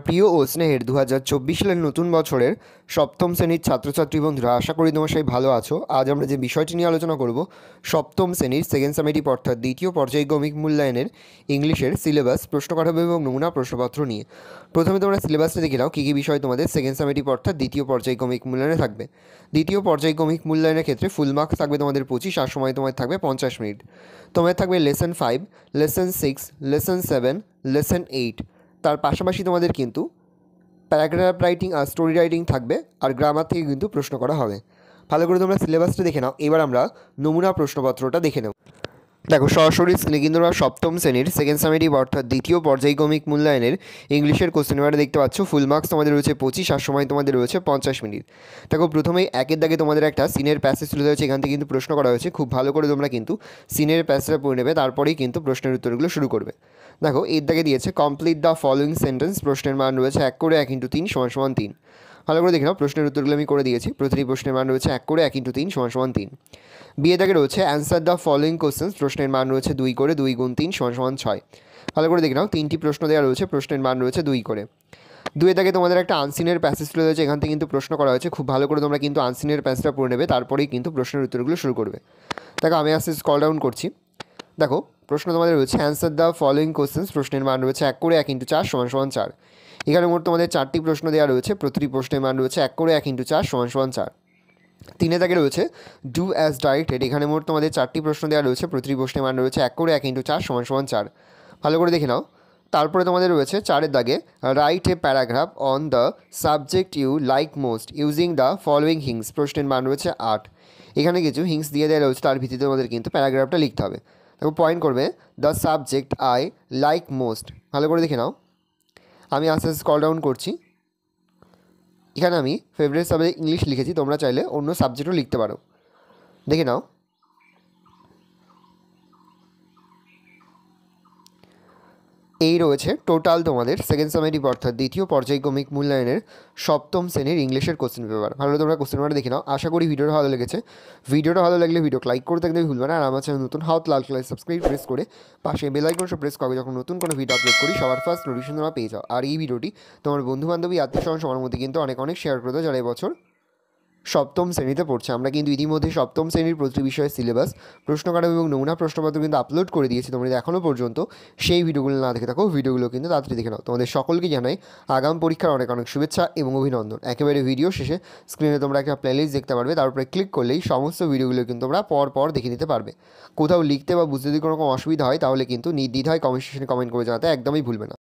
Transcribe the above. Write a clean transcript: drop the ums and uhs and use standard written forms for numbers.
প্রিয় ও স্নেহের 2024 সালের নতুন বছরের সপ্তম শ্রেণীর ছাত্রছাত্রী বন্ধুরা, আশা করি তোমরা সবাই ভালো আছো। আজ আমরা যে বিষয়টি নিয়ে আলোচনা করব, সপ্তম শ্রেণীর সেকেন্ড সামেটিভ অর্থাৎ দ্বিতীয় পর্যায়ক্রমিক মূল্যায়নের ইংলিশের সিলেবাস, প্রশ্ন কাঠামো এবং নমুনা প্রশ্নপত্র নিয়ে। প্রথমে তোমরা সিলেবাসটা দেখে নাও কী কী বিষয় তোমাদের সেকেন্ড সামেটিভ অর্থাৎ দ্বিতীয় পর্যায়ক্রমিক মূল্যায়নে থাকবে। দ্বিতীয় পর্যায়ক্রমিক মূল্যায়নের ক্ষেত্রে ফুল মার্কস থাকবে তোমাদের 25, আর সময় তোমার থাকবে 50 মিনিট। তোমাদের থাকবে লেসন 5, লেসন 6, লেসন 7, লেসন 8। তার পাশাপাশি তোমাদের কিন্তু প্যারাগ্রাফ রাইটিং আর স্টোরি রাইটিং থাকবে, আর গ্রামার থেকে কিন্তু প্রশ্ন করা হবে। ভালো করে তোমরা সিলেবাসটা দেখে নাও। এবার আমরা নমুনা প্রশ্নপত্রটা দেখে নেব। দেখো, সরাসরি স্ক্রিনে কিন্তু আমরা সপ্তম শ্রেণীর সেকেন্ড সামেটিভ অর্থাৎ দ্বিতীয় পর্যায়ক্রমিক মূল্যায়নের ইংলিশের কোশ্চেন পেপারে দেখতে পাচ্ছ। ফুল মার্কস তোমাদের রয়েছে 25, আর সময় তোমাদের রয়েছে 50 মিনিট। দেখো, প্রথমেই একের দাগে তোমাদের একটা সিনের প্যাসেজ তুলে ধরেছে, এখান থেকে কিন্তু প্রশ্ন করা হয়েছে। খুব ভালো করে তোমরা কিন্তু সিনের প্যাসেজটা পড়ে নেবে, তারপরেই কিন্তু প্রশ্নের উত্তরগুলো শুরু করবে। দেখো, এর দাগে দিয়েছে কমপ্লিট দ্য ফলোয়িং সেন্টেন্স। প্রশ্নের মান রয়েছে 1 করে 1 × 3 = 3। ভালো করে দেখে নাও, প্রশ্নের উত্তরগুলো আমি করে দিয়েছি। প্রতিটি প্রশ্নের মান রয়েছে 1 করে 1 × 3 = 3। বিয়ে দাগে রয়েছে অ্যান্সার দ্য ফলোয়িং কোশ্চেন্স। প্রশ্নের মান রয়েছে 2 করে 2 × 3 = 6। ভালো করে দেখে নাও, 3টি প্রশ্ন দেওয়া রয়েছে, প্রশ্নের মান রয়েছে 2 করে। 2 দাগে তোমাদের একটা আনসিনের প্যাসেজ তুলে রয়েছে, এখান থেকে কিন্তু প্রশ্ন করা হয়েছে। খুব ভালো করে তোমরা কিন্তু আনসিনের প্যাসেজটা পড়ে নেবে, তারপরেই কিন্তু প্রশ্নের উত্তরগুলো শুরু করবে। দেখো, আমি আস্তে স্ক্রল ডাউন করছি। দেখো, প্রশ্ন তোমাদের রয়েছে অ্যান্সার দ্য ফলোয়িং কোশ্চেন্স। প্রশ্নের মান রয়েছে 1 করে 1 × 4 = 4। এখানে মোট তোমাদের 4টি প্রশ্ন দেওয়া রয়েছে, প্রতিটি প্রশ্নের মান রয়েছে 1 করে 1 × 4 = 4। 3 দাগে রয়েছে ডু অ্যাজ ডাইরেক্টেড। এখানে মোট তোমাদের 4টি প্রশ্ন দেওয়া রয়েছে, প্রতিটি প্রশ্নের মান রয়েছে 1 করে 1 × 4 = 4। ভালো করে দেখে নাও। তারপরে তোমাদের রয়েছে 4 দাগে write a paragraph on the subject you like most using the following hints. প্রশ্নের মান রয়েছে 8। এখানে কিছু হিংস দিয়ে দেওয়া রয়েছে, তার ভিত্তিতে তোমাদের কিন্তু প্যারাগ্রাফটা লিখতে হবে। দেখো, পয়েন্ট করবে the subject I like most. ভালো করে দেখে নাও। আমি আস্তে আস্তে স্ক্রল ডাউন করছি। এখানে আমি ফেভারিট সাবজেক্ট ইংলিশ লিখেছি, তোমরা চাইলে অন্য সাবজেক্টও লিখতে পারো। দেখে নাও। এই রয়েছে টোটাল তোমাদের সেকেন্ড সামেটিভ অর্থাৎ দ্বিতীয় পর্যায়ক্রমিক মূল্যায়নের সপ্তম শ্রেণীর ইংলিশের কোশ্চেন পেপার। ভালো তোমরা কোশ্চেন পেপার দেখে নাও। আশা করি ভিডিওটা ভালো লেগেছে। ভিডিওটা ভালো লাগলে ভিডিও লাইক করতে একদমই ভুলবে না, আর আমার চ্যানেল নতুন হাত লাল কালার সাবস্ক্রাইব প্রেস করে পাশে বেল আইকনটা প্রেস করবে, যখন নতুন কোনো ভিডিও আপলোড করি সবার ফার্স্ট নোটিফিকেশন তোমরা পেয়ে যাও। আর এই ভিডিওটি তোমার বন্ধুবান্ধবী আত্মীয়স্বজন সবার মধ্যে কিন্তু অনেক অনেক শেয়ার করে দাও যারা এবছর সপ্তম শ্রেণীতে পড়ছে। আমরা কিন্তু ইতিমধ্যে সপ্তম শ্রেণীর প্রতিটি বিষয়ের সিলেবাস, প্রশ্ন কাঠামো এবং নমুনা প্রশ্নপত্র কিন্তু আপলোড করে দিয়েছি। তোমরা এখনও পর্যন্ত সেই ভিডিওগুলো না দেখে থাকো, ভিডিওগুলো কিন্তু তাড়াতাড়ি দেখে নাও। তোমাদের সকলকে জানাই আগাম পরীক্ষার অনেক অনেক শুভেচ্ছা এবং অভিনন্দন। একেবারে ভিডিও শেষে স্ক্রিনে তোমরা একটা প্লেলিস্ট দেখতে পারবে, তার উপরে ক্লিক করলেই সমস্ত ভিডিওগুলো কিন্তু তোমরা পর দেখে নিতে পারবে। কোথাও লিখতে বা বুঝতে যদি কোনো রকম অসুবিধা হয়, তাহলে কিন্তু নির্দ্বিধায় কমেন্ট সেকশনে কমেন্ট করে জানাতে একদমই ভুলবে না।